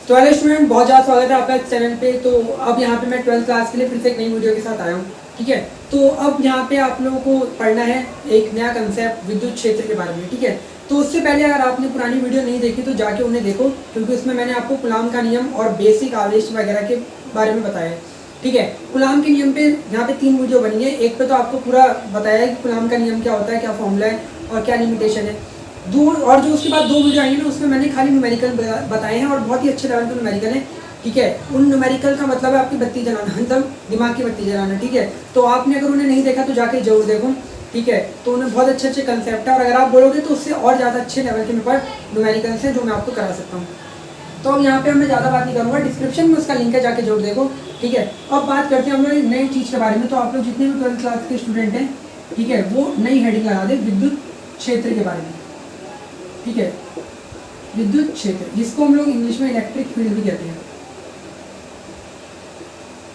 तो hello student, बहुत ज़्यादा स्वागत है आपका इस चैनल पे। तो अब यहाँ पे मैं 12th क्लास के लिए फिर से एक नई वीडियो के साथ आया हूँ। ठीक है, तो अब यहाँ पे आप लोगों को पढ़ना है एक नया कंसेप्ट विद्युत क्षेत्र के बारे में। ठीक है, तो उससे पहले अगर आपने पुरानी वीडियो नहीं देखी तो जाके उन्हें देखो, क्योंकि उसमें मैंने आपको कूलाम का नियम और बेसिक आवेश वगैरह के बारे में बताया है। ठीक है, कूलाम के नियम पे यहाँ पे 3 वीडियो बनी है। एक पे तो आपको पूरा बताया है कि कूलाम का नियम क्या होता है, क्या फॉर्मूला है और क्या लिमिटेशन है। और जो उसके बाद 2 वीडियो आई है ना, उसमें मैंने खाली न्यूमेरिकल बताए हैं और बहुत ही अच्छे लेवल के न्यूमेरिकल हैं। ठीक है, उन न्यूमेरिकल का मतलब है आपकी बत्ती जलाना, मतलब दिमाग की बत्ती जलाना। ठीक है, तो आपने अगर उन्हें नहीं देखा तो जाके जरूर देखो। ठीक है, तो उन्हें बहुत अच्छे अच्छे कंसेप्ट है और अगर आप बोलोगे तो उससे और ज़्यादा अच्छे लेवल के मेरे पास न्यूमेरिकल्स हैं जो मैं आपको करा सकता हूँ। तो अब यहाँ पे मैं ज़्यादा बात नहीं करूँगा, डिस्क्रिप्शन में उसका लिंक है, जाके जरूर देखो। ठीक है, अब बात करते हैं हम लोग नई चीज़ के बारे में। तो आप लोग जितने भी 12th क्लास के स्टूडेंट हैं, ठीक है, वो नई हेडिंग लगा दे विद्युत क्षेत्र के बारे में। ठीक है, विद्युत क्षेत्र, जिसको हम लोग इंग्लिश में इलेक्ट्रिक फील्ड भी कहते हैं।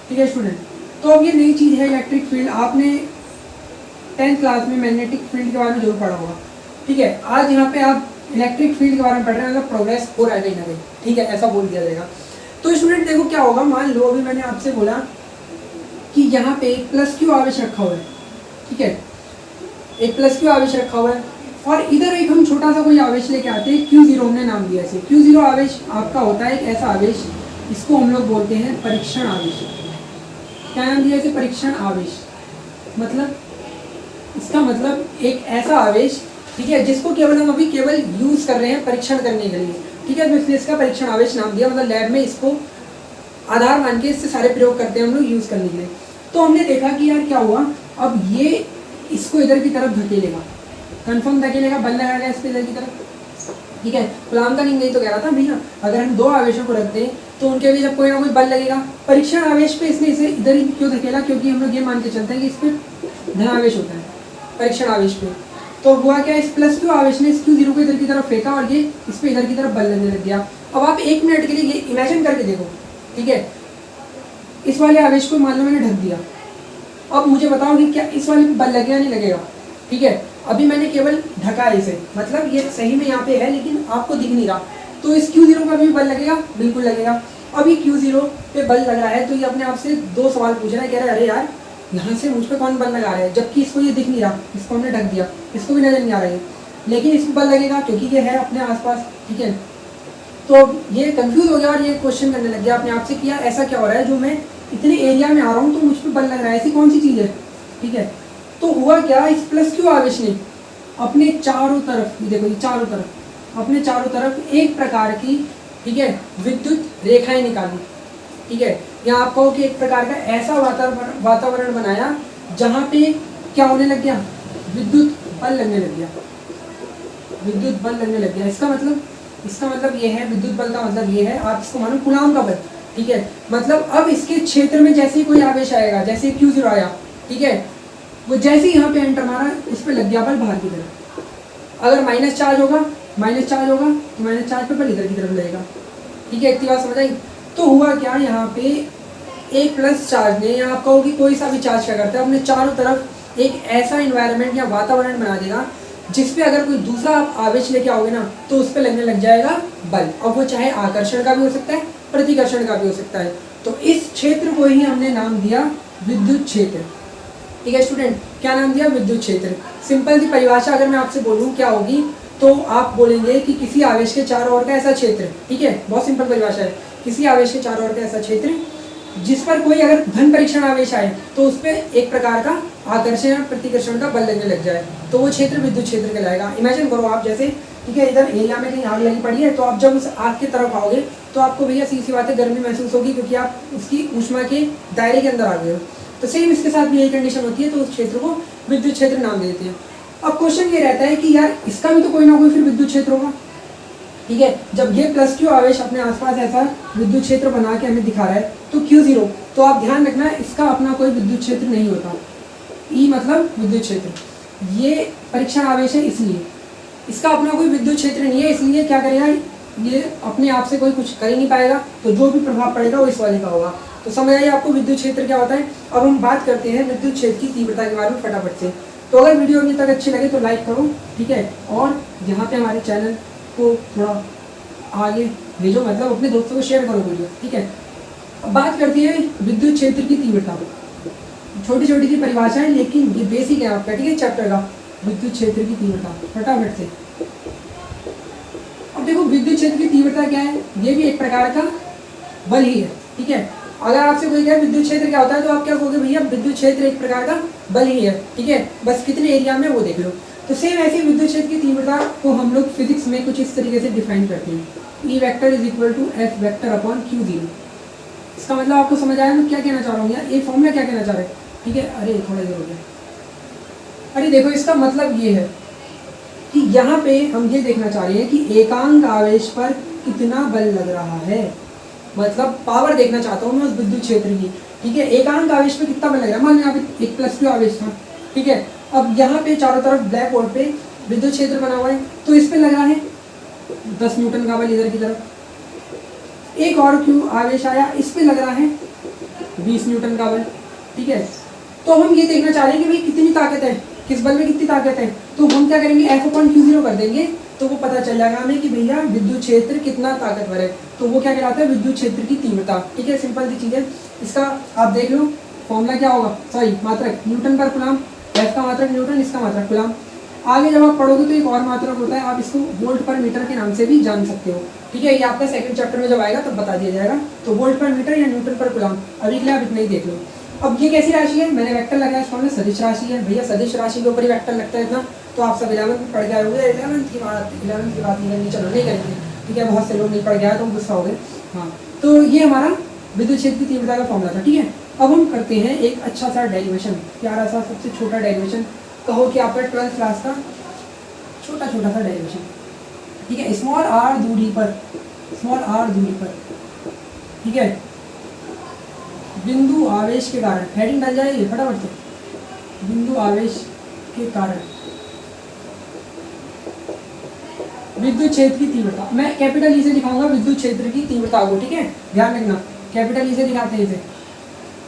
ठीक है स्टूडेंट, तो अब ये नई चीज़ है इलेक्ट्रिक फील्ड। आपने 10th क्लास में मैग्नेटिक फील्ड के बारे में जरूर पढ़ा होगा। ठीक है, आज यहाँ पे आप इलेक्ट्रिक फील्ड के बारे में पढ़ रहे हैं, मतलब प्रोग्रेस हो रहा है कहीं ना कहीं। ठीक है, ऐसा बोल दिया जाएगा। तो स्टूडेंट देखो क्या होगा, मान लो अभी मैंने आपसे बोला कि यहाँ पे एक प्लस क्यू आवेश रखा हुआ है। ठीक है, एक प्लस क्यू आवेश रखा हुआ है और इधर एक हम छोटा सा कोई आवेश लेके आते हैं, Q0 हमने नाम दिया इसे। Q0 आवेश आपका होता है एक ऐसा आवेश, इसको हम लोग बोलते हैं परीक्षण आवेश। क्या नाम दिया इसे? परीक्षण आवेश। मतलब इसका मतलब एक ऐसा आवेश, ठीक है, जिसको केवल हम अभी केवल यूज कर रहे हैं परीक्षण करने के लिए। ठीक है, तो इसलिए इसका परीक्षण आवेश नाम दिया। मतलब लैब में इसको आधार मान के इससे सारे प्रयोग करते हैं हम लोग यूज करने के लिए। तो हमने देखा कि यार क्या हुआ, अब ये इसको इधर की तरफ धकेलेगा, कंफर्म धकेलेगा, बल लगाएगा इस पे इधर की तरफ। ठीक है, कूलाम का नियम यही तो कह रहा था भैया, अगर हम 2 आवेशों को रखते हैं तो उनके बीच जब कोई ना कोई बल लगेगा। परीक्षण आवेश पे इसने इसे इधर ही क्यों धकेला? क्योंकि हम लोग ये मान के चलते हैं कि इस पर धनावेश होता है परीक्षण आवेश पे। तो हुआ क्या, इस प्लस क्यू आवेश ने इस Q0 को इधर की तरफ फेंका और ये इस पे इधर की तरफ बल लगने लग गया। अब आप 1 मिनट के लिए ये इमेजिन करके देखो। ठीक है, इस वाले आवेश को मान लो मैंने ढक दिया। अब मुझे बताओ कि क्या इस वाले पे बल लगेगा नहीं लगेगा? ठीक है, अभी मैंने केवल ढका है इसे, मतलब ये सही में यहाँ पे है लेकिन आपको दिख नहीं रहा। तो इस Q0 पर भी बल लगेगा? बिल्कुल लगेगा। अब ये Q0 पे बल लग रहा है तो ये अपने आप से 2 सवाल पूछ रहा है, कह रहा है अरे यार यहाँ से मुझ पर कौन बल लगा रहा है, जबकि इसको ये दिख नहीं रहा, इसको हमने ढक दिया, इसको भी नजर नहीं आ रहा है, लेकिन इस पर बल लगेगा क्योंकि ये है अपने आसपास। ठीक है, तो ये कंफ्यूज हो गया और ये क्वेश्चन करने लग गया अपने आप से कि यार ऐसा क्या हो रहा है, जो मैं इतने एरिया में आ रहा हूँ तो मुझ पर बल लग रहा है, ऐसी कौन सी चीज़ है। ठीक है, तो हुआ क्या, इस प्लस क्यू आवेश ने अपने चारों तरफ, ये देखो ये चारों तरफ, अपने चारों तरफ एक प्रकार की, ठीक है, विद्युत रेखाएं निकाली। ठीक है, यहाँ आप कहो कि एक प्रकार का ऐसा वातावरण बनाया जहाँ पे क्या होने लग गया, विद्युत बल लगने लग गया, विद्युत बल लगने लग गया। इसका मतलब ये है, विद्युत बल का मतलब ये है, आप इसको मानो कूलाम का बल। ठीक है, मतलब अब इसके क्षेत्र में जैसे ही कोई आवेश आएगा, जैसे Q0 आया, ठीक है, वो जैसे ही यहाँ पे एंटर मारा, उस पर लग गया बल बाहर की तरफ। अगर माइनस चार्ज होगा तो माइनस चार्ज पे बल इधर की तरफ लगेगा। ठीक है, इतनी बात समझ आई? तो हुआ क्या, यहाँ पे एक प्लस चार्ज ने, या आप कहो कि कोई सा भी चार्ज क्या करता है, अपने चारों तरफ एक ऐसा इन्वायरमेंट या वातावरण बना देगा जिसपे अगर कोई दूसरा आप आवेश लेके आओगे ना तो उस पर लगने लग जाएगा बल। अब वो चाहे आकर्षण का भी हो सकता है, प्रतिकर्षण का भी हो सकता है। तो इस क्षेत्र को ही हमने नाम दिया विद्युत क्षेत्र। ठीक है स्टूडेंट, क्या नाम दिया? विद्युत क्षेत्र। सिंपल सी परिभाषा अगर मैं आपसे बोलूँ क्या होगी, तो आप बोलेंगे कि किसी आवेश के चारों ओर का ऐसा क्षेत्र। ठीक है, बहुत सिंपल परिभाषा है, किसी आवेश के चारों ओर का ऐसा क्षेत्र जिस पर कोई अगर धन परीक्षण आवेश आए तो उस पर एक प्रकार का आकर्षण या प्रतिकर्षण का बल लगने लग जाए, तो वो क्षेत्र विद्युत क्षेत्र कहलाएगा। इमेजिन करो आप, जैसे ठीक है, इधर एरिया में कहीं आग लगी पड़ी है, तो आप जब उस आग की तरफ आओगे तो आपको भैया सीधी बात है गर्मी महसूस होगी, क्योंकि आप उसकी ऊष्मा के दायरे के अंदर आ गए हो। तो सेम इसके साथ भी यही कंडीशन होती है, तो उस क्षेत्र को विद्युत क्षेत्र नाम देते हैं। अब क्वेश्चन ये रहता है कि यार इसका भी तो कोई ना कोई फिर विद्युत क्षेत्र होगा। ठीक है, जब ये प्लस क्यू आवेश अपने आसपास ऐसा विद्युत क्षेत्र बना के हमें दिखा रहा है तो Q0, तो आप ध्यान रखना इसका अपना कोई विद्युत क्षेत्र नहीं होता। E मतलब विद्युत क्षेत्र, ये परीक्षण आवेश है इसलिए इसका अपना कोई विद्युत क्षेत्र नहीं है, इसलिए क्या करेगा, ये अपने आप से कोई कुछ कर ही नहीं पाएगा, तो जो भी प्रभाव पड़ेगा वो इस वाले का होगा। तो समझ आइए आपको विद्युत क्षेत्र क्या होता है। अब हम बात करते हैं विद्युत क्षेत्र की तीव्रता के बारे में फटाफट से। तो अगर वीडियो अभी तक अच्छी लगे तो लाइक करो। ठीक है, और यहाँ पे हमारे चैनल को थोड़ा आगे भेजो, मतलब अपने दोस्तों को शेयर करो वीडियो, ठीक है। अब बात करते हैं विद्युत क्षेत्र की तीव्रता। छोटी छोटी सी परिभाषा है लेकिन ये बेसिक है आपका, ठीक है, चैप्टर का। विद्युत क्षेत्र की तीव्रता फटाफट से। अब देखो विद्युत क्षेत्र की तीव्रता क्या है, ये भी एक प्रकार का बल ही है, ठीक है। अगर आपसे कोई कहे विद्युत क्षेत्र क्या होता है तो आप क्या कहोगे, भैया विद्युत क्षेत्र एक प्रकार का बल ही है, ठीक है, बस कितने एरिया में वो देख लो। तो सेम ऐसी विद्युत क्षेत्र की तीव्रता को हम लोग फिजिक्स में कुछ इस तरीके से डिफाइन करते हैं, E vector is equal to F vector upon Q0। इसका मतलब आपको समझ आया मैं क्या कहना चाह रहा हूँ, ये फॉर्मूला क्या कहना चाह रहे हैं, ठीक है। अरे थोड़ा देर हो गया। अरे देखो इसका मतलब ये है कि यहाँ पे हम ये देखना चाह रहे हैं कि एकांक आवेश पर कितना बल लग रहा है, मतलब पावर देखना चाहता हूँ मैं उस विद्युत क्षेत्र की, ठीक है। एकांक आवेश पे कितना बल लग रहा है, मान लो यहाँ पे एक प्लस क्यू आवेश था, ठीक है। अब यहाँ पे चारों तरफ ब्लैक बोर्ड पे विद्युत क्षेत्र बना हुआ है, तो इस पे लगा है 10 न्यूटन का बल इधर की तरफ। एक और क्यू आवेश आया, इस पे लग रहा है 20 न्यूटन का बल, ठीक है। तो हम ये देखना चाह रहे हैं कि भाई कितनी ताकत है, किस बल में कितनी ताकत है। तो हम क्या करेंगे, F अपॉन Q0 कर देंगे, तो वो पता चल जाएगा हमें कि भैया विद्युत क्षेत्र कितना ताकतवर है। तो वो क्या कहलाता है, विद्युत क्षेत्र की तीव्रता, ठीक है। सिंपल सी चीज़ है। इसका आप देख लो फॉर्मूला क्या होगा, सॉरी मात्रक न्यूटन पर कुलाम, F का मात्रक न्यूटन, इसका मात्रक कुलाम। आगे जब आप पढ़ोगे तो एक और मात्रक होता है, आप इसको वोल्ट पर मीटर के नाम से भी जान सकते हो, ठीक है। ये आपका सेकंड चैप्टर में जब आएगा तब बता दिया जाएगा। तो वोल्ट पर मीटर या न्यूटन पर कुलाम, अभी के लिए आप इतना ही देख लो। अब ये कैसी राशि है, मैंने वेक्टर लगाया, इसका मतलब सदिश राशि है। भैया सदिश राशि के ऊपर ही वेक्टर लगता है इतना, तो आप सब 11th में पढ़ गए होंगे। 11th की बात नहीं करनी, चलो नहीं करेंगे, ठीक है। बहुत से लोग नहीं पढ़ गया तो गुस्सा हो गए, हाँ। तो ये हमारा विद्युत क्षेत्र की तीव्रता का फॉर्मूला था, ठीक है। अब हम करते हैं एक अच्छा सा डेरिवेशन, प्यारा सा सबसे छोटा डेरिवेशन, कहो कि आपका 12th क्लास का छोटा सा डेरिवेशन, ठीक है। स्मॉल आर दूरी पर, ठीक है, बिंदु आवेश के कारण, हेडिंग डाल जाएगी फटाफट से, बिंदु आवेश के कारण विद्युत क्षेत्र की तीव्रता। मैं कैपिटल ई से दिखाऊंगा विद्युत क्षेत्र की तीव्रता को, ठीक है, ध्यान रखना, कैपिटल ई से दिखाते हैं इसे।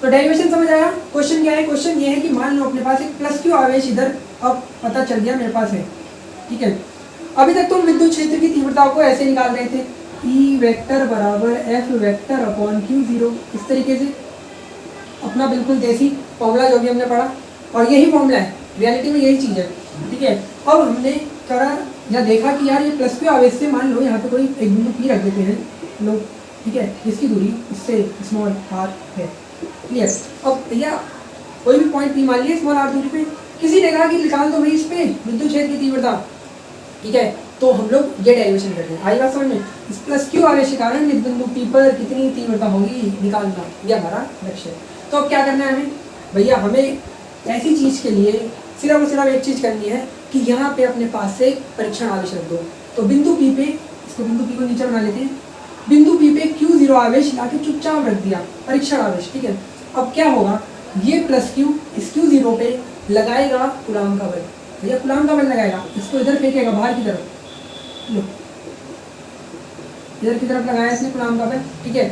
तो डेरिवेशन समझ आया। क्वेश्चन क्या है, क्वेश्चन ये है कि मान लो अपने पास एक प्लस क्यू आवेश इधर, अब पता चल गया मेरे पास है, ठीक है। अभी तक तो हम विद्युत क्षेत्र की तीव्रता को ऐसे निकाल रहे थे, ई वेक्टर बराबर एफ वेक्टर अपॉन Q0, इस तरीके से अपना बिल्कुल देसी फॉर्मूला जो भी हमने पढ़ा, और यही फॉर्मूला है, रियलिटी में यही चीज़ है, ठीक है। अब हमने करा या देखा कि यार ये प्लस क्यू आवेश से, मान लो यहाँ पे कोई एक बिंदु पी रख देते हैं लोग, ठीक है, इसकी दूरी इससे स्मॉल आर है, क्लियर। अब भैया कोई भी पॉइंट पी मान लिया स्मॉल आर दूरी पे, किसी ने कहा कि निकाल दो भाई इस पे विद्युत क्षेत्र की तीव्रता, ठीक है। तो हम लोग ये डेरिवेशन करते हैं, आई बात समझ में। इस प्लस क्यू आवेश के कारण इस बिंदु पी पर कितनी तीव्रता होगी निकालना, ये हमारा लक्ष्य है। तो अब क्या करना है हमें, भैया हमें ऐसी चीज़ के लिए सिर्फ और सिर्फ एक चीज़ करनी है कि यहाँ पे अपने पास से एक परीक्षण आवेश रख दो। तो बिंदु पी पे, इसको बिंदु पी को नीचे बना लेते हैं, बिंदु पी पे Q0 आवेश लाके चुपचाप रख दिया, परीक्षण आवेश, ठीक है। अब क्या होगा, ये प्लस क्यू इस Q0 पे लगाएगा कूलाम का बल, भैया कूलाम का बल लगाएगा, इसको इधर फेंकेगा बाहर की तरफ, लो इधर की तरफ लगाया इसने कूलाम का बल, ठीक है।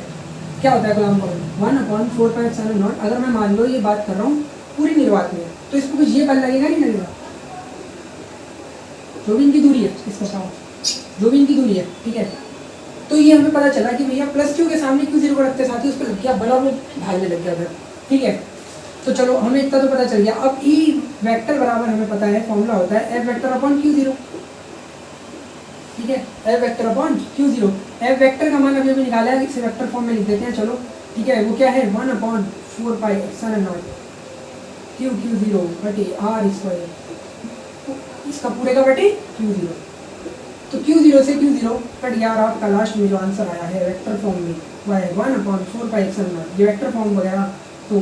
क्या होता है कूलाम का बल, 1/4πε0। अगर मैं मान लो ये बात कर रहा हूँ पूरी निर्वात में, तो इसको कुछ ये बल लगेगा नहीं लगेगा, जो भी इनकी दूरी है, इसको बताओ, जो भी इनकी दूरी है, ठीक है। तो ये हमें पता चला कि भैया प्लस क्यू के सामने Q0 को रखते साथ ही उस पर लग गया बल और वो भागने लग गया उधर, ठीक है। तो चलो हमें इतना तो पता चल गया। अब ई वेक्टर बराबर हमें पता है फॉर्मूला होता है एफ वेक्टर अपॉन Q0, ठीक है, F vector upon Q0। F vector का मान अभी अभी निकाला है, इसे वेक्टर फॉर्म में लिख देते हैं, चलो ठीक है। वो क्या है, 1/4πε0 Q0 बटे r², इसका पूरे का बटे Q0। तो Q0 से Q0 कट गया, और आपका लास्ट में जो आंसर आया है वेक्टर फॉर्म में वह है 1/4πε0। ये वेक्टर फॉर्म वगैरह तो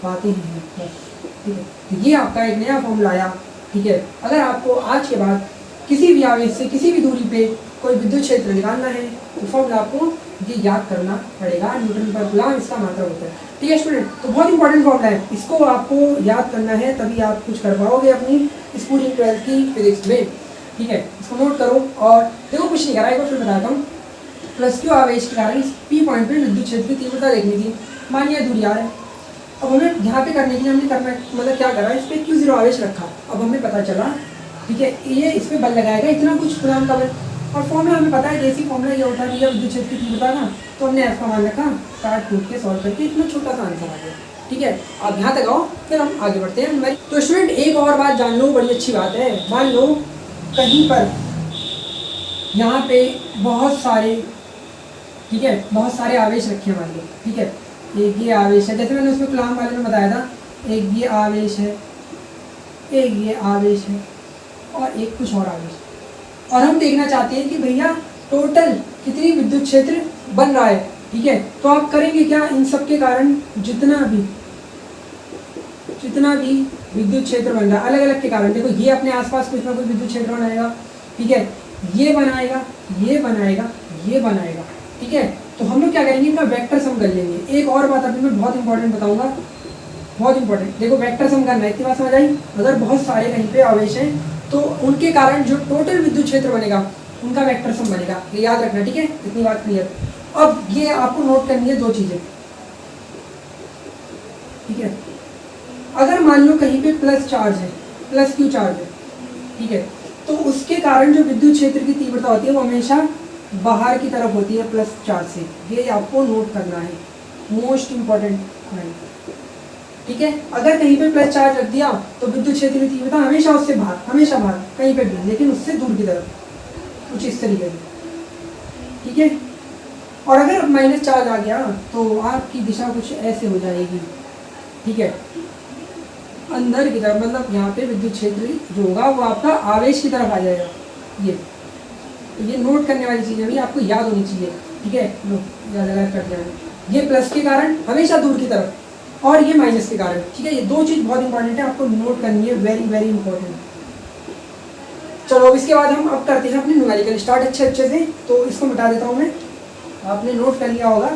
बातें ही हैं, ठीक है। तो ये आपका एक नया फॉर्मूला आया, ठीक है। अगर आपको आज के बाद किसी भी आवेश से किसी भी दूरी पे कोई विद्युत क्षेत्र निकालना है तो फॉर्मूला आपको ये याद करना पड़ेगा, न्यूटन पर कूलाम इसका मात्रा होता है, ठीक है स्टूडेंट। तो बहुत इंपॉर्टेंट फॉर्मूला है, इसको आपको याद करना है, तभी आप कुछ कर पाओगे अपनी इस पूरी 12th की फिजिक्स में, ठीक है। इसको नोट करो। और देखो कुछ नहीं करा, एक बार फिर बताता हूँ। प्लस क्यू आवेश के कारण इस पी पॉइंट पे विद्युत क्षेत्र की तीव्रता देखनी थी, मानिए दूरी आ है। अब हमें यहाँ पे करने के लिए हमने करना मतलब क्या करा, इस पर Q0 आवेश रखा। अब हमें पता चला, ठीक है, ये इस पर बल लगाएगा इतना कुछ कूलाम का बल, और फॉर्मूला हमें पता है, जैसी फॉर्मूला ये होता है भैया विद्युत क्षेत्र की तीव्रता का, तो हमने एफ का मान रखा, काट कूट के सॉल्व करके इतना छोटा सा आंसर आ गया। ठीक है, आप यहाँ तक आओ, फिर हम आगे बढ़ते हैं। तो स्टूडेंट एक और बात जान लो, बड़ी अच्छी बात है। मान लो कहीं पर यहाँ पे बहुत सारे, ठीक है, बहुत सारे आवेश रखे हैं मान लो। ठीक है, एक ये आवेश है, जैसे मैंने उसमें कलाम वाले में बताया था, एक ये आवेश है, एक ये आवेश है, और एक कुछ और आवेश। और हम देखना चाहते हैं कि भैया टोटल कितनी विद्युत क्षेत्र बन रहा है। ठीक है, तो आप करेंगे क्या, इन सब के कारण जितना भी विद्युत क्षेत्र बन रहा है अलग अलग के कारण, देखो ये अपने आसपास कुछ ना कुछ विद्युत क्षेत्र बनाएगा। ठीक है, ये बनाएगा, ये बनाएगा, ये बनाएगा। ठीक है, तो हम लोग क्या करेंगे, इनका वेक्टर सम कर लेंगे। एक और बात अभी मैं बहुत इंपॉर्टेंट बताऊंगा, बहुत इंपॉर्टेंट। देखो वेक्टर सम करना है, इतनी बात समझ आई। अगर बहुत सारे कहीं पे आवेश हैं तो उनके कारण जो टोटल विद्युत क्षेत्र बनेगा उनका वेक्टर सम बनेगा, ये याद रखना। ठीक है, इतनी बात क्लियर। अब ये आपको नोट करनी है दो चीजें। ठीक है, अगर मान लो कहीं पे प्लस चार्ज है, प्लस क्यू चार्ज है, ठीक है, तो उसके कारण जो विद्युत क्षेत्र की तीव्रता होती है वो हमेशा बाहर की तरफ होती है प्लस चार्ज से। ये आपको नोट करना है, मोस्ट इंपॉर्टेंट पॉइंट। ठीक है, अगर कहीं पे प्लस चार्ज रख दिया तो विद्युत क्षेत्र की तीव्रता हमेशा उससे बाहर, हमेशा बाहर कहीं पे भी, लेकिन उससे दूर की तरफ, कुछ इस तरीके से। ठीक है, और अगर माइनस चार्ज आ गया तो आपकी दिशा कुछ ऐसे हो जाएगी। ठीक है, अंदर की तरफ, मतलब यहाँ पे विद्युत क्षेत्र जो होगा वो आपका आवेश की तरफ आ जाएगा। ये नोट करने वाली चीज़ें भी आपको याद होनी चाहिए। ठीक है, लो ज़्यादा कर दिया, ये प्लस के कारण हमेशा दूर की तरफ, और ये माइनस के कारण। ठीक है, ये दो चीज़ बहुत इंपॉर्टेंट है, आपको नोट करनी है, वेरी वेरी इंपॉर्टेंट। चलो अब इसके बाद हम अब करते हैं अपने न्यूमेरिकल स्टार्ट अच्छे से। तो इसको मिटा देता हूँ मैं, आपने नोट कर लिया होगा।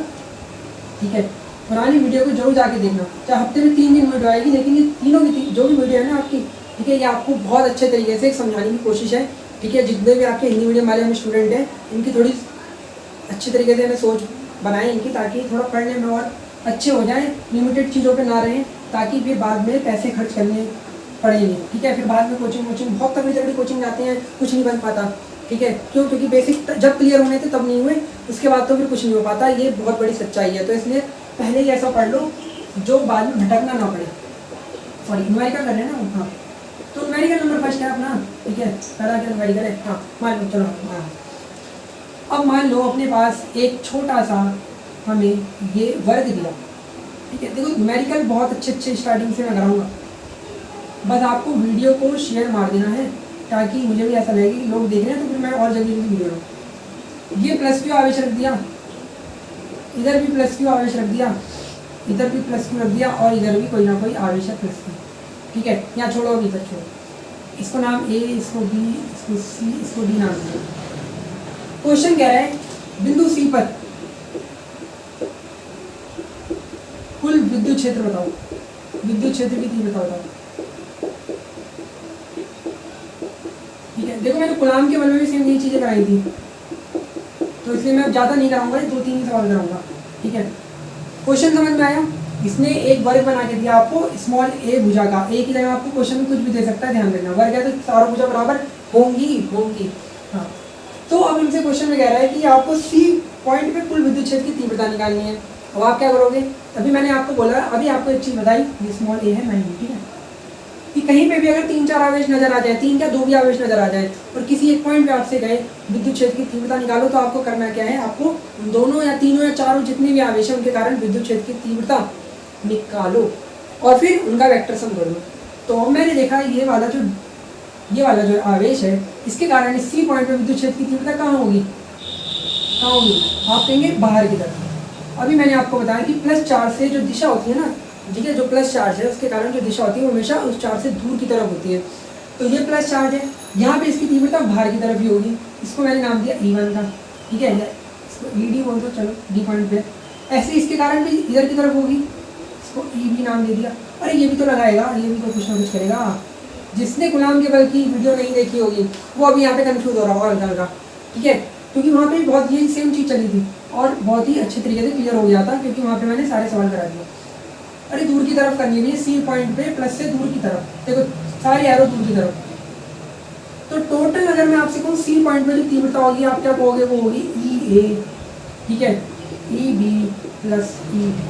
ठीक है, पुरानी वीडियो को जरूर जाके देखना, चाहे हफ्ते में 3 दिन वीडियो आएगी, लेकिन ये तीनों की जो भी वीडियो है ना आपकी, ठीक है, ये आपको बहुत अच्छे तरीके से समझाने की कोशिश है। ठीक है, जितने भी आपके हिंदी मीडियम वाले हमें स्टूडेंट हैं, इनकी थोड़ी अच्छी तरीके से हमें सोच बनाए इनकी, ताकि थोड़ा पढ़ने में और अच्छे हो जाएं, लिमिटेड चीज़ों पे ना रहें, ताकि फिर बाद में पैसे खर्च करने पड़ेंगे। ठीक है, फिर बाद में कोचिंग बहुत तगड़ी कोचिंग जाते हैं, कुछ नहीं बन पाता। ठीक है, क्यों, क्योंकि बेसिक जब क्लियर होने थे तब नहीं हुए, उसके बाद तो फिर कुछ नहीं हो पाता। ये बहुत बड़ी सच्चाई है, तो इसलिए पहले ही ऐसा पढ़ लो जो बाद में भटकना ना पड़े। सॉरी, न्यूमेरिकल कर रहे हैं ना। हाँ, तो न्यूमेरिकल नंबर फर्स्ट है अपना। ठीक है, पहला क्या न्यूमेरिकल है। हाँ, मान लो, चलो हाँ, अब मान लो अपने पास एक छोटा सा हमें ये वर्ग दिया। ठीक है, देखो न्यूमेरिकल बहुत अच्छे स्टार्टिंग से मैं कराऊंगा, बस आपको वीडियो को शेयर मार देना है, ताकि मुझे भी ऐसा लगे कि लोग देख रहे हैं, तो फिर मैं और जल्दी वीडियो लूँ। ये प्लस क्यू आवेश रख दिया, इधर भी प्लस क्यू आवेश रख दिया, इधर भी प्लस क्यू रख दिया, और इधर भी कोई ना कोई आवेश है प्लस क्यू। ठीक है, यहाँ छोड़ो, अभी इधर छोड़ो, इसको नाम ए, इसको बी, इसको सी, इसको डी नाम दिया। क्वेश्चन कह रहा है बिंदु सी पर कुल विद्युत क्षेत्र बताओ, विद्युत क्षेत्र की तीव्रता बताओ। ठीक है, देखो मैंने कूलाम के बल में भी सेम यही चीज़ें कराई थी, तो इसलिए मैं ज़्यादा नहीं कराऊंगा, 2-3 ही सवाल कराऊंगा। ठीक है, क्वेश्चन समझ में आया। इसने एक वर्ग बना के दिया आपको, स्मॉल ए भुजा का। ए की जगह आपको क्वेश्चन में कुछ भी दे सकता है, ध्यान रखना। वर्ग है तो चारों भुजा बराबर होंगी। हाँ, तो अब हमसे क्वेश्चन में कह रहा है कि आपको सी पॉइंट पे कुल विद्युत क्षेत्र की तीव्रता निकालनी है। अब आप क्या करोगे, अभी मैंने आपको बोला, अभी आपको एक चीज़ बताई, ये स्मॉल ए है, 9, ठीक है, कि कहीं पे भी अगर 3-4 आवेश नजर आ जाए, 3 या 2 भी आवेश नजर आ जाए, और किसी एक पॉइंट पे आपसे गए विद्युत क्षेत्र की तीव्रता निकालो, तो आपको करना क्या है, आपको दोनों या तीनों या चारों जितने भी आवेश हैं उनके कारण विद्युत क्षेत्र की तीव्रता निकालो, और फिर उनका वेक्टर सम करो। तो मैंने देखा ये वाला जो आवेश है, इसके कारण इस सी पॉइंट पे विद्युत क्षेत्र की तीव्रता कहाँ होगी, आप कहेंगे बाहर की तरफ। अभी मैंने आपको बताया कि प्लस चार्ज से जो दिशा होती है ना, ठीक है, जो प्लस चार्ज है उसके कारण जो दिशा होती है वो हमेशा उस चार्ज से दूर की तरफ होती है। तो ये प्लस चार्ज है, यहाँ पे इसकी तीव्रता बाहर की तरफ ही होगी। इसको मैंने नाम दिया E1 का। ठीक है, इसको ED बोल दो, चलो डी पॉइंट पे। ऐसे इसके कारण भी इधर की तरफ होगी, इसको EB नाम दे दिया। अरे ये भी तो लगाएगा, ये भी तो कुछ ना कुछ करेगा। जिसने गुलाम के बल की वीडियो नहीं देखी होगी वो अभी यहाँ पे कंफ्यूज हो रहा होगा हल्का। ठीक है, क्योंकि वहाँ पे बहुत यही सेम चीज़ चली थी और बहुत ही अच्छे तरीके से क्लियर हो गया था, क्योंकि वहाँ पे मैंने सारे सवाल करा दिए। अरे दूर की तरफ करनी है सी पॉइंट पे, प्लस से दूर की तरफ, देखो सारे एरो दूर की तरफ। तो टोटल अगर मैं आपसे कहूँ सी पॉइंट में जो तीव्रता होगी आप क्या कहोगे, वो होगी ई ए, ठीक है, E B plus E D,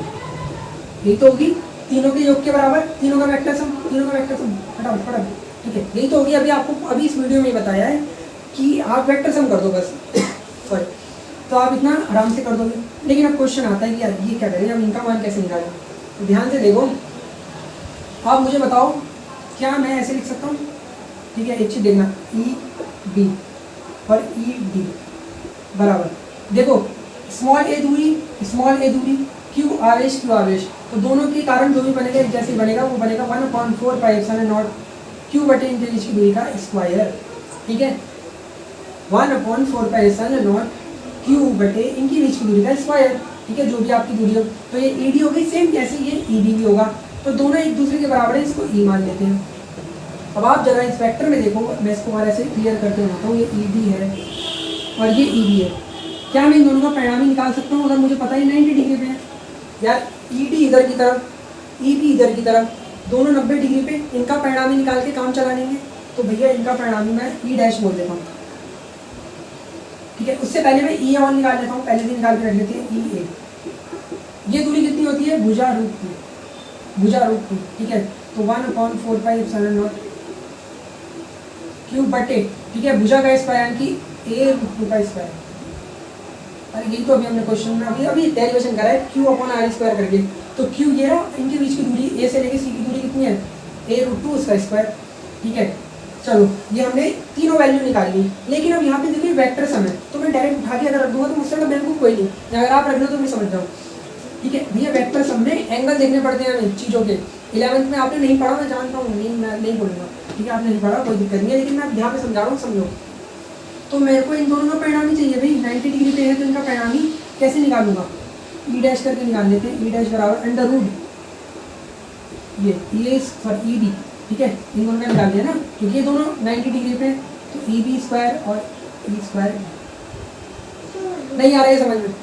यही तो होगी तीनों के योग के बराबर, तीनों का वेक्टर सम, तीनों का वेक्टर सम फटाफट, ठीक है, यही तो होगी। अभी आपको अभी इस वीडियो में बताया है कि आप वेक्टर सम कर दो बस सॉरी, तो आप इतना आराम से कर दोगे। लेकिन अब क्वेश्चन आता है कि यार ये क्या करें, अब इनका मान कैसे निकालें। तो ध्यान से देखो, आप मुझे बताओ क्या मैं ऐसे लिख सकता हूँ, ठीक है, एक चीज़ देखना, ई बी और ई डी बराबर, देखो स्मॉल ए दूरी क्यू आवेश, तो दोनों के कारण जो भी बनेगा एक जैसे बनेगा, वो बनेगा 1/4 पाई एप्सिलॉन नॉट क्यू बटे इनके बीच की दूरी का स्क्वायर, ठीक है, 1/4 पाई एप्सिलॉन नॉट क्यू बटे इनकी बीच की दूरी का स्क्वायर, ठीक है, जो भी आपकी दूरी हो। तो ये ई डी हो गई, सेम जैसे ये ई डी भी होगा, तो दोनों एक दूसरे के बराबर है, इसको ई मान लेते हैं। अब आप जरा इस वेक्टर में देखो, मैं इसको और ऐसे क्लियर करते होता हूँ, ये ई डी है और ये ई डी है, क्या मैं इन दोनों का परिणाम ही निकाल सकता हूँ अगर मुझे पता ही 90 डिग्री पे है। यार ई डी इधर की तरफ, ई बी इधर की तरफ, दोनों 90 डिग्री पे, इनका परिणाम ही निकाल के काम चला लेंगे। तो भैया इनका परिणाम ही मैं ई डैश बोल देता हूँ, ठीक है। उससे पहले मैं ई ऑन निकाल लेता हूँ, पहले से निकाल के रख लेते हैं ई ए। ये दूरी कितनी होती है, भुजा रूट टू, ठीक है, तो 1/4 पाई एप्सिलॉन नॉट क्यूब बटे, ठीक है, भुजा का स्क्वायर यानी कि ए रूट टू का स्क्वायर। अरे यही तो अभी हमने क्वेश्चन में अभी डेरिवेशन करा है, क्यू अपॉन आर स्क्वायर करके। तो क्यू ये रहा, इनके बीच की दूरी ए से लेके सी की दूरी कितनी है, ए रूट टू उसका स्क्वायर, ठीक है। चलो ये हमने तीनों वैल्यू निकाल ली। लेकिन अब यहाँ पे देखिए वेक्टर सम है, तो मैं डायरेक्ट उठा के अगर रख दूंगा तो मुझसे तो बिल्कुल कोई नहीं, अगर आप रख लो तो मैं समझ जाऊँ, ठीक है भैया। वेक्टर सम में एंगल देखने पड़ते हैं हमें चीज़ों के। 11th में आपने नहीं पढ़ा, मैं जानता हूँ, मैं नहीं बोलूँगा, ठीक है, आपने नहीं पढ़ा कोई दिक्कत नहीं है, लेकिन मैं ध्यान से समझा रहा हूँ, समझो। तो मेरे को इन दोनों का परिणाम ही चाहिए भाई, 90 डिग्री पे है तो इनका परिणाम ही कैसे निकालूंगा, ई डैश करके निकाल लेते हैं। ई डैश बराबर अंडर रूट ये फॉर ई डी, ठीक है, इन दोनों का निकाल दिया ना, क्योंकि ये दोनों 90 डिग्री पे, तो ई बी स्क्वायर और ई स्क्वायर। नहीं आ रहा है समझ में,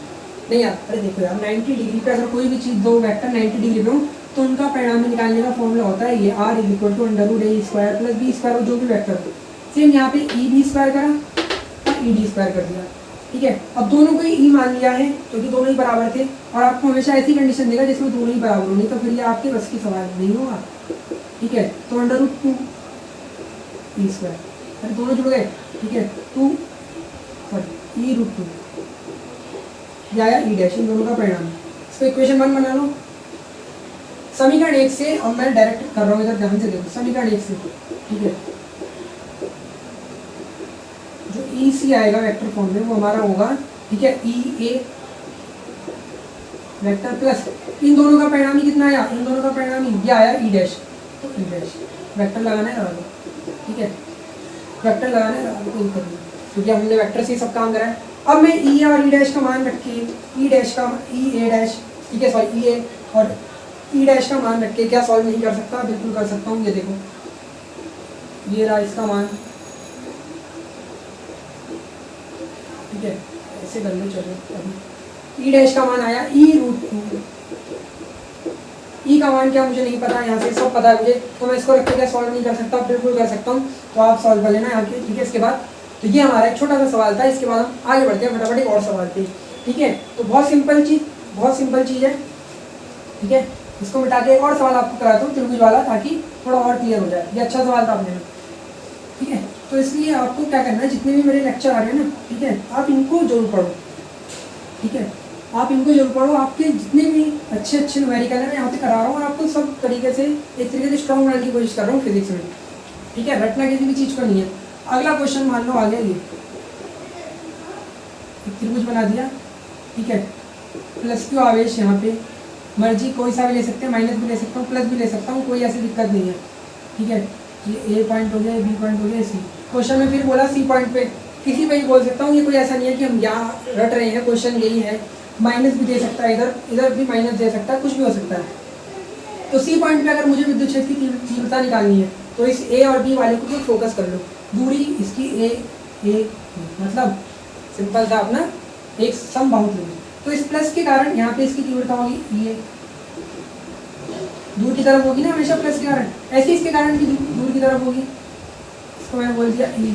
नहीं यार, अरे देखो यार 90 डिग्री पे अगर कोई भी चीज़ दो वेक्टर 90 डिग्री पे हो तो उनका परिणाम निकालने का फॉर्मूला होता है ये R equal to under root A square plus B square, जो भी वेक्टर हो। सेम यहाँ पे ई बी स्क्वायर करा और ई डी स्क्वायर कर दिया, ठीक है। अब दोनों को ई मान लिया है क्योंकि दोनों ही बराबर थे, और आपको हमेशा ऐसी कंडीशन देगा जिसमें दोनों ही बराबर हो, नहीं तो फिर ये आपके बस की सवाल नहीं होगा, ठीक है। तो अंडर रूट 2 ई स्क्वायर, अरे दोनों जुड़ गए, ठीक है, 2 ई रूट 2 या ई डैश, इन दोनों का परिणाम। इसको इक्वेशन 1 बना लो। समीकरण 1 से अब मैं डायरेक्ट कर रहा हूँ, इधर ध्यान से देखो, समीकरण 1 से, ठीक है, जो ई सी आएगा वेक्टर फॉर्म में वो हमारा होगा, ठीक है, ई ए वेक्टर प्लस इन दोनों का परिणाम ही कितना आया, इन दोनों का परिणाम ही ये आया ई डैश, तो ई डैश वेक्टर लगाना है, लगा दो, ठीक है, वेक्टर लगाना है, लगा दो, कोई दिक्कत नहीं, क्योंकि हमने वेक्टर से सब काम करा है। अब मैं ई और ई डैश का मान रख के ई डैश का ई ए डैश, ठीक है, सॉरी ई ए और ई डैश का मान रख के क्या सॉल्व नहीं कर सकता, बिल्कुल कर सकता हूँ। ये देखो ये रहा इसका मान, ठीक है, ऐसे कर लो। चलो अभी ई डैश का मान आया ई रूट 2, ई का मान क्या मुझे नहीं पता, यहाँ से सब पता है मुझे, तो मैं इसको रख के क्या सॉल्व नहीं कर सकता, बिल्कुल कर सकता हूँ, तो आप सॉल्व कर लेना यहाँ के, ठीक है। इसके बाद तो ये हमारा एक छोटा सा सवाल था, इसके बाद हम आगे बढ़ते हैं फटाफट एक और सवाल पे, ठीक है। तो बहुत सिंपल चीज़ है, ठीक है। इसको मिटा के एक और सवाल आपको कराता हूँ त्रिभुज वाला, ताकि थोड़ा और क्लियर हो जाए। ये अच्छा सवाल था अपने में, ठीक है। तो इसलिए आपको क्या करना है, जितने भी मेरे लेक्चर आ रहे हैं ना, ठीक है, आप इनको जरूर पढ़ो, ठीक है, आप इनको जरूर पढ़ो। आपके जितने भी अच्छे न्यूमेरिकल है मैं यहाँ पे करा रहा हूँ, और आपको सब तरीके से एक तरीके से स्ट्रॉन्ग बनाने की कोशिश कर रहा हूँ फिजिक्स में, ठीक है। रटना किसी भी चीज़ को नहीं है। अगला क्वेश्चन मान लो आ गया, ये त्रिभुज बना दिया, ठीक है, प्लस क्यू आवेश, यहाँ पे मर्जी कोई सा भी ले सकते हैं, माइनस भी ले सकता हूँ, प्लस भी ले सकता हूँ, कोई ऐसी दिक्कत नहीं है, ठीक है। ये ए पॉइंट हो गया, बी पॉइंट हो गया, सी। क्वेश्चन में फिर बोला सी पॉइंट पे, किसी पे भी बोल सकता हूँ, ये कोई ऐसा नहीं है कि हम यहाँ रट रहे हैं, क्वेश्चन यही है। माइनस भी दे सकता है, इधर भी माइनस दे सकता है, कुछ भी हो सकता है। तो सी पॉइंट पे अगर मुझे विद्युत क्षेत्र की तीव्रता निकालनी है तो इस ए और बी वाले को फोकस कर लो, दूरी इसकी ए मतलब सिंपल था अपना एक समबाहु त्रिभुज। तो इस प्लस के कारण यहाँ पे इसकी तीव्रता होगी ये, दूर की तरफ होगी ना हमेशा प्लस के कारण, ऐसे इसके कारण भी दूर की तरफ होगी, इसको मैंने बोल दिया ई,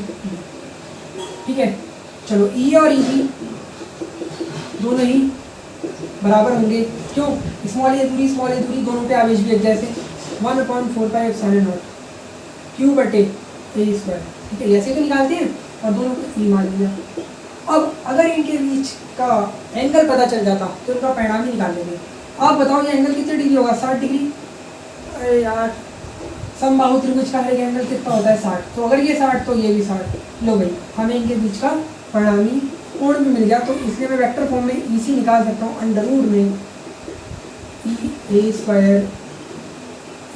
ठीक है। चलो ई और ई बी दोनों ही बराबर होंगे, क्यों? स्मॉल ए दूरी दोनों पे आवेश भी एक जैसे, 1/4πε0 क्यू बटे ए स्क्वायर, ठीक है। ऐसे तो निकालते हैं और दोनों को ई मान लिया। अब अगर इनके बीच का एंगल पता चल जाता तो इनका परिणाम ही निकाल लेंगे। आप बताओ ये एंगल कितने डिग्री होगा? 60 डिग्री। अरे यार, समबाहु त्रिभुज का हर एंगल कितना होता है? 60। तो अगर ये 60 तो ये भी 60। लो भाई, हमें इनके बीच का परिणामी कोण भी मिल गया। तो इसलिए मैं वेक्टर फॉर्म में इसी निकाल सकता हूँ, अंडरवुड में E A square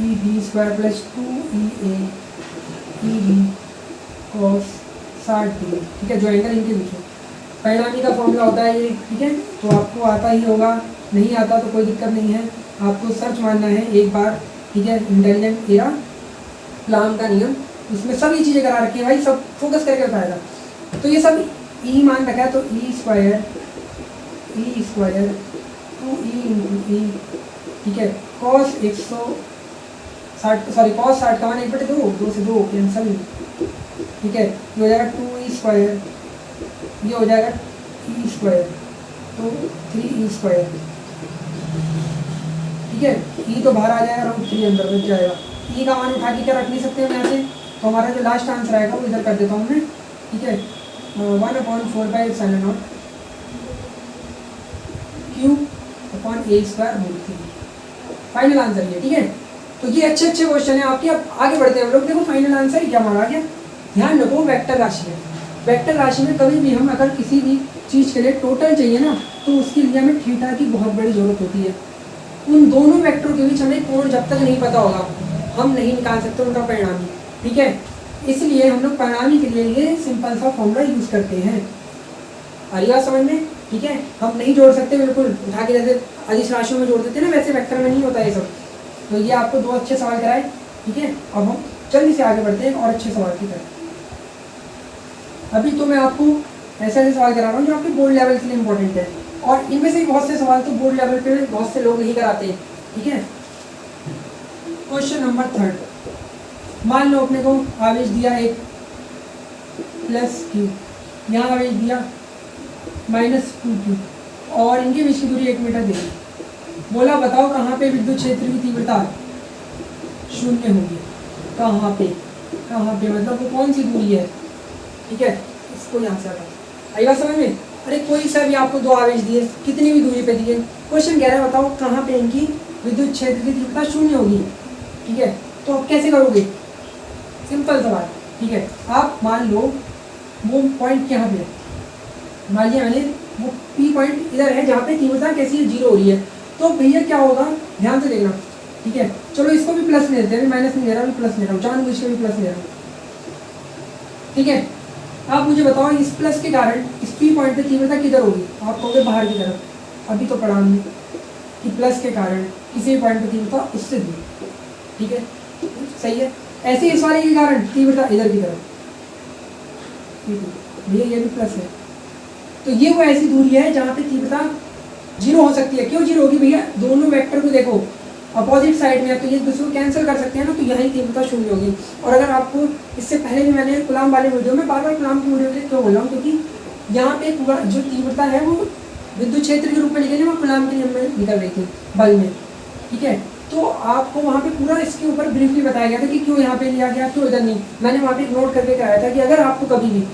E B square plus 2 E B cos 60 degree, ठीक है, जो एंगल इनके बीच में। परिणामी का फॉर्मूला होता है ये, ठीक है। तो आपको आता ही होगा, नहीं आता तो कोई दिक्कत नहीं है, आपको सर्च मारना है एक बार, ठीक है। इंटेलिजेंट एरा प्लाम का नियम, इसमें सभी चीज़ें करा रखी है भाई, सब फोकस करके बताएगा। तो ये सब ई मान रखा है, तो ई स्क्वायर 2e इंटू ई, ठीक है, कॉस 160 सॉरी कॉस 60 का मान 1/2, 2 से 2 कैंसल, ठीक है। ये हो जाएगा 2e स्क्वायर, ये हो जाएगा ई स्क्वायर, तो 3e स्क्वायर, ठीक है। ई तो बाहर आ जाएगा, √3 अंदर बच जाएगा। ई का मान उठा के क्या रख नहीं सकते हम यहाँ से, तो हमारा जो लास्ट आंसर आएगा वो इधर कर देता हूँ मैं, ठीक है। 1/4πε0 Q/A²√3 फाइनल आंसर ये, ठीक है। तो ये अच्छे क्वेश्चन है आपके। अब आगे बढ़ते हैं हम लोग। देखो फाइनल आंसर क्या माना गया, ध्यान रखो, वेक्टर राशि है। वेक्टर राशि में कभी भी हम अगर किसी भी चीज़ के लिए टोटल चाहिए ना, तो उसके लिए हमें थीटा की बहुत बड़ी ज़रूरत होती है। उन दोनों वेक्टरों के बीच हमें कोण जब तक नहीं पता होगा हम नहीं निकाल सकते उनका परिणामी, ठीक है। इसलिए हम लोग परिणामी के लिए ये सिंपल सा फॉर्मूला यूज़ करते हैं। आइएगा समझ में, ठीक है। हम नहीं जोड़ सकते बिल्कुल उठा के, जैसे अदिश राशियों में जोड़ देते हैं ना, वैसे वेक्टर में नहीं होता ये सब। तो ये आपको 2 अच्छे सवाल कराए, ठीक है। अब हम जल्दी से आगे बढ़ते हैं और अच्छे सवाल की तरफ। अभी तो मैं आपको ऐसे ऐसे सवाल करा रहा हूँ जो आपके बोर्ड लेवल के लिए इंपॉर्टेंट है, और इनमें से बहुत से सवाल तो बोर्ड लेवल पे बहुत से लोग नहीं कराते हैं, ठीक है। क्वेश्चन नंबर 3, मान लो अपने को आवेश दिया एक +q, यहाँ आवेश दिया -2q और इनके बीच की दूरी 1 मीटर दी। बोला बताओ कहाँ पे विद्युत क्षेत्र की तीव्रता 0 होगी। कहाँ पे मतलब वो कौन सी दूरी है, ठीक है। इसको यहाँ से हटा, आएगा समझ में। अरे कोई सा भी आपको 2 आवेश दिए, कितनी भी दूरी पे दिए, क्वेश्चन कह रहा है बताओ कहाँ पे इनकी विद्युत क्षेत्र की तीव्रता 0 होगी, ठीक है। तो आप कैसे करोगे, सिंपल सवाल, ठीक है। आप मान लो वो पॉइंट यहाँ पे, मान लिया मैंने वो P पॉइंट इधर है जहाँ पे तीव्रता कैसी है, 0 हो रही है। तो भैया क्या होगा, ध्यान से देखना, ठीक है। चलो इसको भी प्लस ले लेते हैं, माइनस नहीं ले रहा हूँ, प्लस ले रहा हूँ, जानबूझ के भी प्लस ले रहा हूँ, ठीक है। आप मुझे बताओ इस प्लस के कारण इस P पॉइंट पे तीव्रता किधर होगी, आप कहोगे बाहर की तरफ। अभी तो पढ़ा हमने कि प्लस के कारण किसी भी पॉइंट पे तीव्रता उससे दूर, ठीक है, सही है। ऐसे इस वाले के कारण तीव्रता इधर की तरफ, भैया ये भी प्लस है। तो ये वो ऐसी दूरी है जहाँ पे तीव्रता 0 हो सकती है। क्यों 0 होगी भैया, दोनों वेक्टर को देखो अपोजिट साइड में है, तो ये दूसरे को कैंसिल कर सकते हैं ना, तो यहाँ ही तीव्रता 0 होगी। और अगर आपको इससे पहले भी मैंने कूलाम वाले वीडियो में बार कूलाम की वीडियो क्यों बोल रहा हूँ, क्योंकि यहाँ पे पूरा जो तीव्रता है वो विद्युत क्षेत्र के रूप में लिखे वो कूलाम के नियम में निकल रही थी बल में, ठीक है। तो आपको वहाँ पे पूरा इसके ऊपर ब्रीफली बताया गया था कि क्यों यहाँ पे लिया गया, क्यों इधर नहीं। मैंने वहाँ पे एक नोट करके कराया था कि अगर आपको कभी भी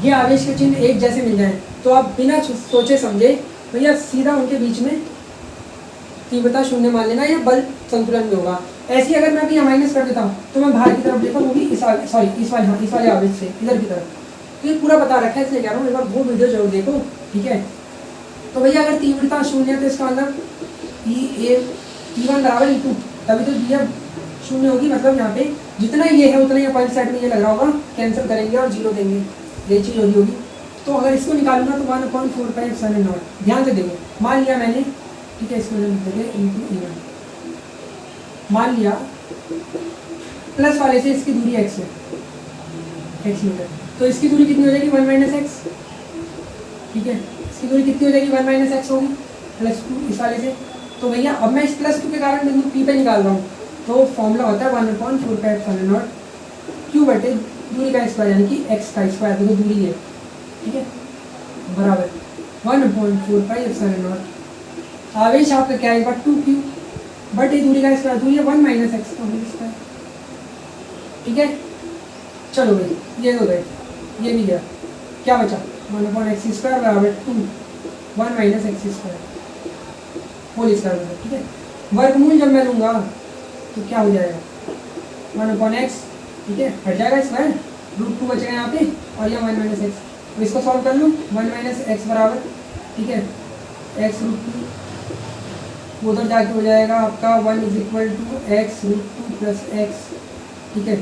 ये आवेश के चिन्ह एक जैसे मिल जाए तो आप बिना सोचे समझे भैया सीधा उनके बीच में तीव्रता 0 मान लेना, या बल संतुलन में होगा। ऐसे अगर मैं अभी माइनस कर देता हूँ तो मैं बाहर की तरफ देखा, वो भी इस वाले आवेश से इधर की तरफ। तो ये पूरा बता रखा है, इसलिए कह रहा हूँ एक बार वो वीडियो जरूर देखो, ठीक है। तो भैया अगर तीव्रता 0 है तो इसका मतलब E1 बराबर E2, तभी तो दिया 0 होगी। मतलब यहाँ पे जितना ये है उतना ही पॉइंट सेट में ये लग रहा होगा, कैंसिल करेंगे और 0 देंगे, ये चीज़ होगी। तो अगर इसको निकालूंगा तो 1/4πε0, ध्यान से देखो, मान लिया मैंने, ठीक है, इसको लिख देंगे E1, मान लिया प्लस वाले से इसकी दूरी x है, x मीटर, तो इसकी दूरी कितनी हो जाएगी 1 - x, ठीक है। इसकी दूरी कितनी हो जाएगी 1 - x होगी +2 इस वाले से। तो भैया अब मैं इस +2 के कारण बिंदु P पे निकाल रहा हूँ, तो फॉर्मूला होता है 1/4πε0 Q बटे दूरी का स्क्वायर यानी कि एक्स का स्क्वायर, देखो दूरी है, ठीक है, बराबर 1/4πε0। आवेश आपका क्या है, 2q, बट ये दूरी का स्क्वायर, दूरी है 1 - x का होल स्क्वायर, ठीक है। चलो भाई ये हो गए, ये भी गया, क्या बचा 1/x² बराबर 2 1 - x² होल स्क्वायर बचा, ठीक है। वर्गमूल जब मैं लूँगा तो क्या हो जाएगा 1/x, ठीक है, हट जाएगा स्क्वायर, √2 बचेगा यहाँ पे और यहाँ 1 - x। अब इसको सॉल्व कर लूँ, 1 - x बराबर, ठीक है, x √2 उधर जाके हो जाएगा आपका 1 = x √2 + x, ठीक है,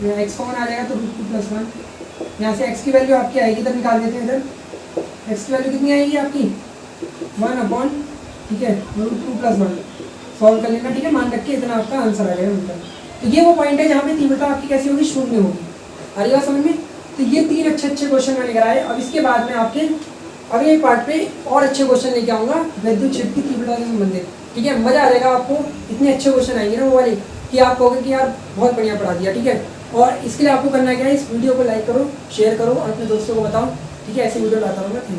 यहाँ x कॉमन आ जाएगा तो √2 + 1, यहाँ से x की वैल्यू आपकी आएगी, इधर निकाल देते हैं, इधर x की वैल्यू कितनी आएगी आपकी 1/, ठीक है, √2 + 1 सॉल्व कर लेना, ठीक है, मान रख के इतना आपका आंसर आ जाएगा मतलब। तो ये वो पॉइंट है जहाँ पे तीव्रता आपकी कैसी होगी, शून्य होगी। आ रही बात समझ में। तो ये 3 अच्छे क्वेश्चन मैं लेकर आए। अब इसके बाद में आपके अगले पार्ट पे और अच्छे क्वेश्चन लेके आऊँगा विद्युत क्षेत्र की तीव्रता से संबंधित, ठीक है। मज़ा आ जाएगा आपको, इतने अच्छे क्वेश्चन आएंगे ना वो वाले कि आप कहोगे कि यार बहुत बढ़िया पढ़ा दिया, ठीक है। और इसके लिए आपको करना क्या है, इस वीडियो को लाइक करो, शेयर करो और अपने दोस्तों को बताओ, ठीक है। ऐसे वीडियो लाता रहूँगा। Thank you.